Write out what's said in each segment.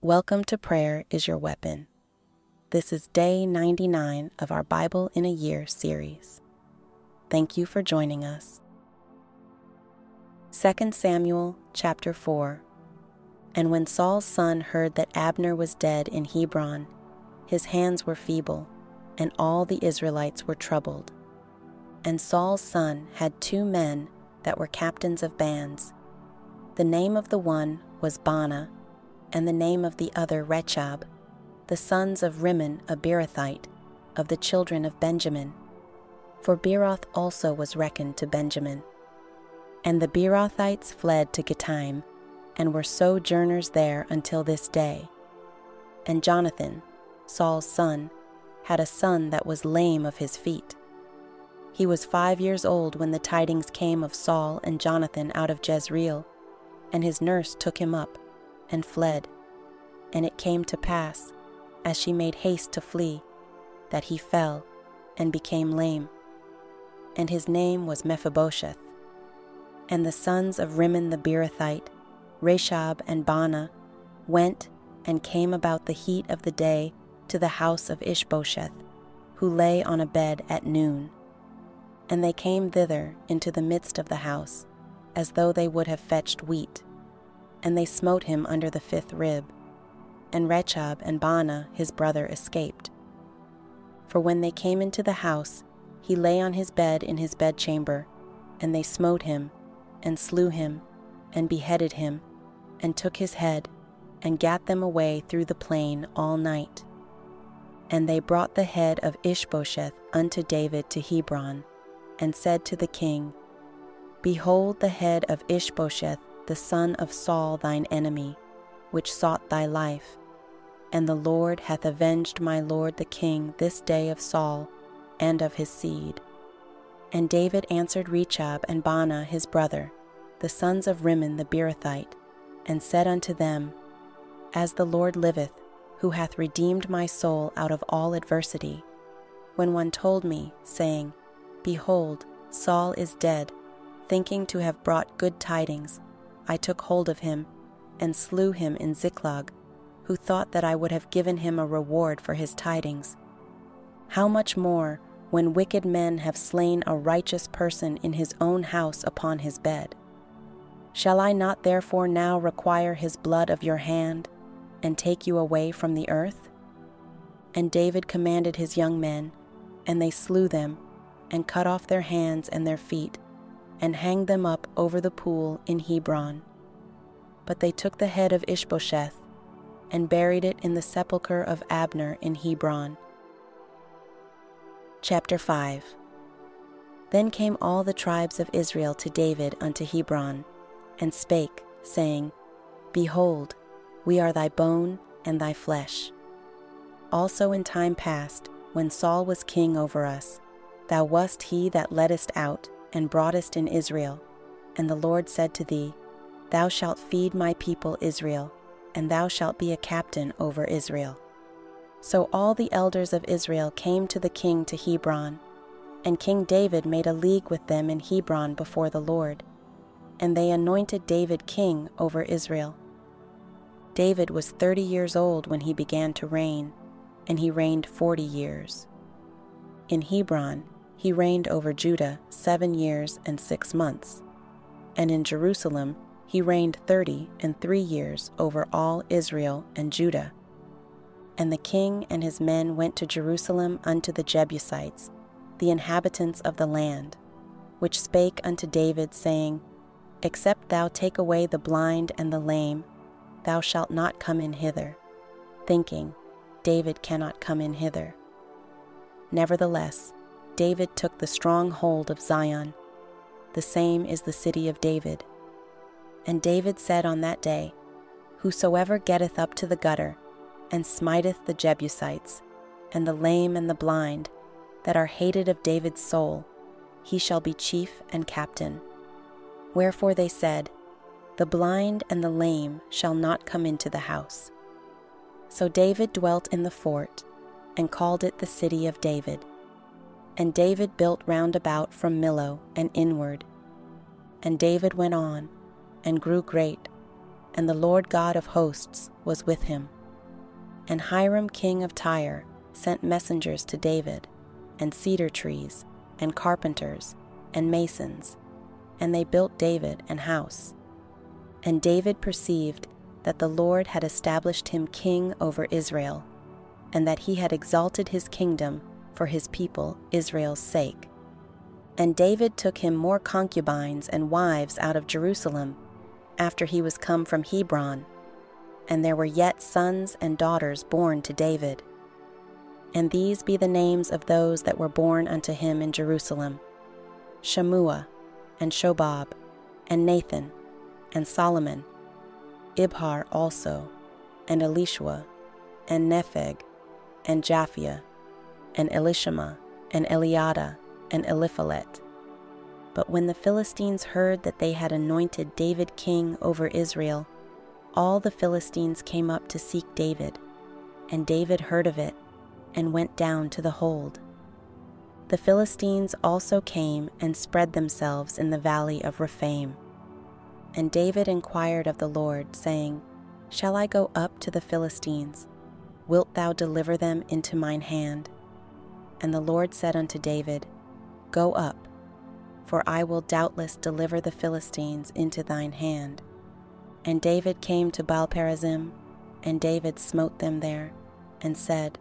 Welcome to Prayer is Your Weapon. This is day 99 of our Bible in a Year series. Thank you for joining us. 2 Samuel chapter 4. And when Saul's son heard that Abner was dead in Hebron, his hands were feeble, and all the Israelites were troubled. And Saul's son had 2 men that were captains of bands. The name of the one was Baanah, and the name of the other Rechab, the sons of Rimmon a Beerothite, of the children of Benjamin. For Beeroth also was reckoned to Benjamin. And the Beerothites fled to Gittaim, and were sojourners there until this day. And Jonathan, Saul's son, had a son that was lame of his feet. He was 5 years old when the tidings came of Saul and Jonathan out of Jezreel, and his nurse took him up, and fled. And it came to pass, as she made haste to flee, that he fell, and became lame. And his name was Mephibosheth. And the sons of Rimmon the Beerothite, Rechab and Baanah, went and came about the heat of the day to the house of Ishbosheth, who lay on a bed at noon. And they came thither into the midst of the house, as though they would have fetched wheat. And they smote him under the 5th rib. And Rechab and Baanah his brother escaped. For when they came into the house, he lay on his bed in his bedchamber, and they smote him, and slew him, and beheaded him, and took his head, and gat them away through the plain all night. And they brought the head of Ishbosheth unto David to Hebron, and said to the king, Behold the head of Ishbosheth, the son of Saul thine enemy, which sought thy life. And the Lord hath avenged my lord the king this day of Saul, and of his seed. And David answered Rechab and Baanah his brother, the sons of Rimmon the Beerothite, and said unto them, As the Lord liveth, who hath redeemed my soul out of all adversity, when one told me, saying, Behold, Saul is dead, thinking to have brought good tidings, I took hold of him, and slew him in Ziklag, who thought that I would have given him a reward for his tidings. How much more, when wicked men have slain a righteous person in his own house upon his bed? Shall I not therefore now require his blood of your hand, and take you away from the earth? And David commanded his young men, and they slew them, and cut off their hands and their feet, and hanged them up over the pool in Hebron. But they took the head of Ishbosheth, and buried it in the sepulchre of Abner in Hebron. Chapter 5. Then came all the tribes of Israel to David unto Hebron, and spake, saying, Behold, we are thy bone and thy flesh. Also in time past, when Saul was king over us, thou wast he that leddest out, and broughtest in Israel. And the Lord said to thee, Thou shalt feed my people Israel, and thou shalt be a captain over Israel. So all the elders of Israel came to the king to Hebron, and King David made a league with them in Hebron before the Lord, and they anointed David king over Israel. David was 30 years old when he began to reign, and he reigned 40 years. In Hebron he reigned over Judah 7 years and 6 months, and in Jerusalem he reigned 30 years over all Israel and Judah. And the king and his men went to Jerusalem unto the Jebusites, the inhabitants of the land, which spake unto David, saying, Except thou take away the blind and the lame, thou shalt not come in hither, thinking, David cannot come in hither. Nevertheless, David took the strong hold of Zion. The same is the city of David. And David said on that day, Whosoever getteth up to the gutter, and smiteth the Jebusites, and the lame and the blind, that are hated of David's soul, he shall be chief and captain. Wherefore they said, The blind and the lame shall not come into the house. So David dwelt in the fort, and called it the city of David. And David built round about from Millo and inward. And David went on, and grew great, and the Lord God of hosts was with him. And Hiram king of Tyre sent messengers to David, and cedar trees, and carpenters, and masons, and they built David an house. And David perceived that the Lord had established him king over Israel, and that he had exalted his kingdom for his people Israel's sake. And David took him more concubines and wives out of Jerusalem, after he was come from Hebron, and there were yet sons and daughters born to David. And these be the names of those that were born unto him in Jerusalem: Shammua, and Shobab, and Nathan, and Solomon, Ibhar also, and Elishua, and Nepheg, and Japhia, and Elishama, and Eliada, and Eliphalet. But when the Philistines heard that they had anointed David king over Israel, all the Philistines came up to seek David, and David heard of it, and went down to the hold. The Philistines also came and spread themselves in the valley of Rephaim. And David inquired of the Lord, saying, Shall I go up to the Philistines? Wilt thou deliver them into mine hand? And the Lord said unto David, Go up, for I will doubtless deliver the Philistines into thine hand. And David came to Baal-perazim, and David smote them there, and said,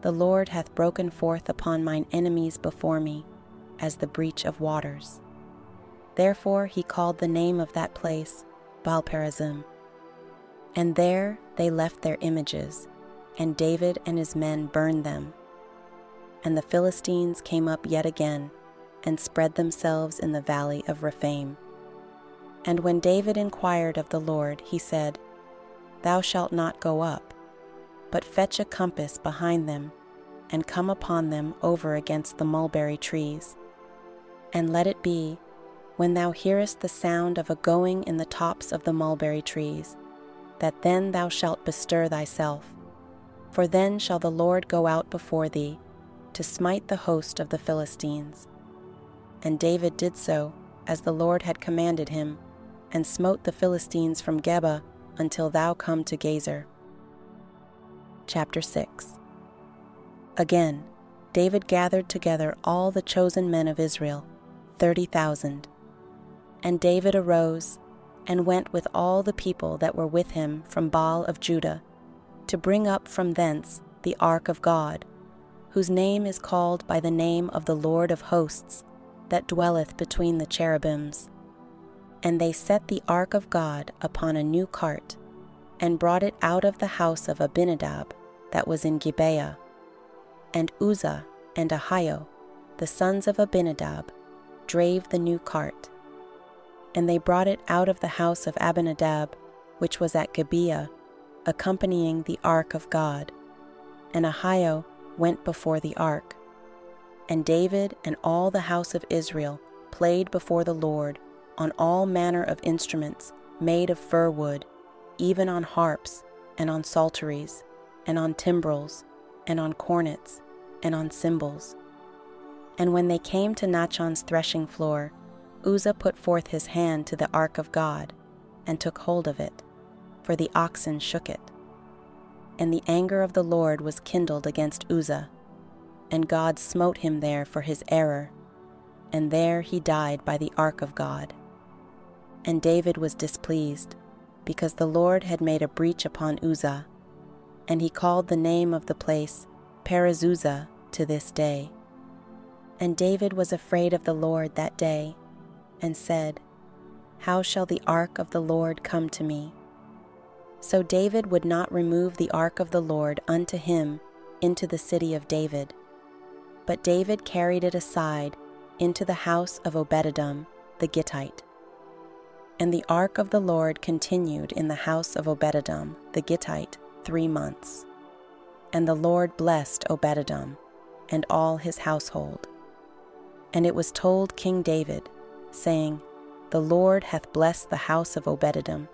The Lord hath broken forth upon mine enemies before me, as the breach of waters. Therefore he called the name of that place Baal-perazim. And there they left their images, and David and his men burned them. And the Philistines came up yet again, and spread themselves in the valley of Rephaim. And when David inquired of the Lord, he said, Thou shalt not go up, but fetch a compass behind them, and come upon them over against the mulberry trees. And let it be, when thou hearest the sound of a going in the tops of the mulberry trees, that then thou shalt bestir thyself. For then shall the Lord go out before thee, to smite the host of the Philistines. And David did so, as the Lord had commanded him, and smote the Philistines from Geba until thou come to Gezer. Chapter 6. Again, David gathered together all the chosen men of Israel, 30,000. And David arose, and went with all the people that were with him from Baal of Judah, to bring up from thence the ark of God, whose name is called by the name of the Lord of hosts, that dwelleth between the cherubims. And they set the ark of God upon a new cart, and brought it out of the house of Abinadab that was in Gibeah. And Uzzah and Ahio, the sons of Abinadab, drave the new cart. And they brought it out of the house of Abinadab, which was at Gibeah, accompanying the ark of God. And Ahio went before the ark. And David and all the house of Israel played before the Lord on all manner of instruments made of fir wood, even on harps, and on psalteries, and on timbrels, and on cornets, and on cymbals. And when they came to Nachon's threshing floor, Uzzah put forth his hand to the ark of God, and took hold of it, for the oxen shook it. And the anger of the Lord was kindled against Uzzah, and God smote him there for his error, and there he died by the ark of God. And David was displeased, because the Lord had made a breach upon Uzzah, and he called the name of the place Perez-Uzzah to this day. And David was afraid of the Lord that day, and said, How shall the ark of the Lord come to me? So David would not remove the ark of the Lord unto him into the city of David, but David carried it aside into the house of Obed-Edom the Gittite. And the ark of the Lord continued in the house of Obed-Edom the Gittite 3 months. And the Lord blessed Obed-Edom and all his household. And it was told King David, saying, The Lord hath blessed the house of Obed-Edom,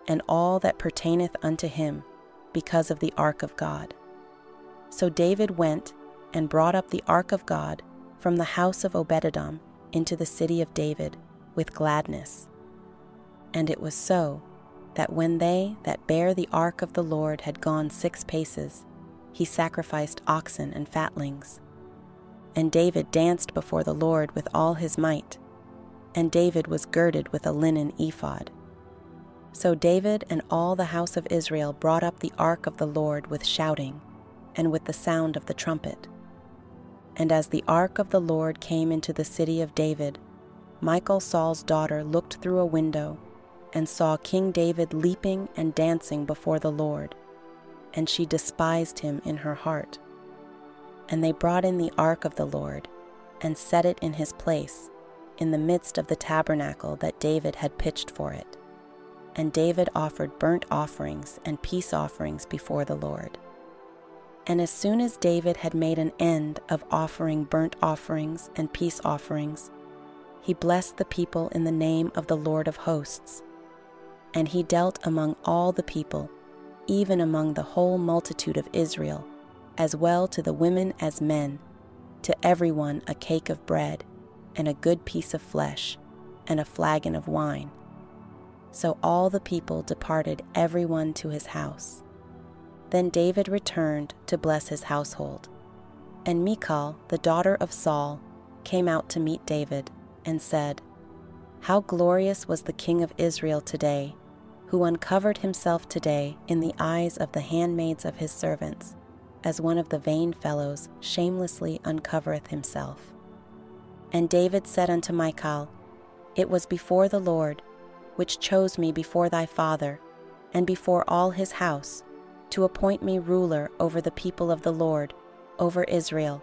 and all that pertaineth unto him, because of the ark of God. So David went and brought up the ark of God from the house of Obed-Edom into the city of David with gladness. And it was so, that when they that bare the ark of the Lord had gone 6 paces, he sacrificed oxen and fatlings. And David danced before the Lord with all his might, and David was girded with a linen ephod. So David and all the house of Israel brought up the ark of the Lord with shouting, and with the sound of the trumpet. And as the ark of the Lord came into the city of David, Michal, Saul's daughter, looked through a window, and saw King David leaping and dancing before the Lord, and she despised him in her heart. And they brought in the ark of the Lord, and set it in his place, in the midst of the tabernacle that David had pitched for it. And David offered burnt offerings and peace offerings before the Lord. And as soon as David had made an end of offering burnt offerings and peace offerings, he blessed the people in the name of the Lord of hosts. And he dealt among all the people, even among the whole multitude of Israel, as well to the women as men, to everyone a cake of bread, and a good piece of flesh, and a flagon of wine. So all the people departed every one to his house. Then David returned to bless his household. And Michal, the daughter of Saul, came out to meet David, and said, "How glorious was the king of Israel today, who uncovered himself today in the eyes of the handmaids of his servants, as one of the vain fellows shamelessly uncovereth himself." And David said unto Michal, "It was before the Lord, which chose me before thy father, and before all his house, to appoint me ruler over the people of the Lord, over Israel.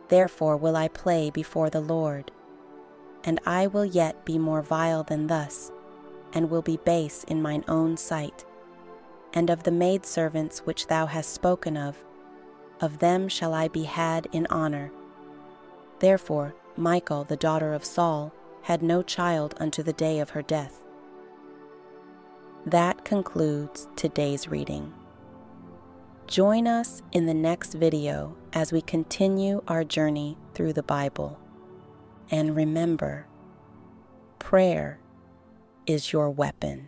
Therefore will I play before the Lord. And I will yet be more vile than thus, and will be base in mine own sight. And of the maidservants which thou hast spoken of them shall I be had in honor." Therefore Michal, the daughter of Saul, had no child unto the day of her death. That concludes today's reading. Join us in the next video as we continue our journey through the Bible. And remember, prayer is your weapon.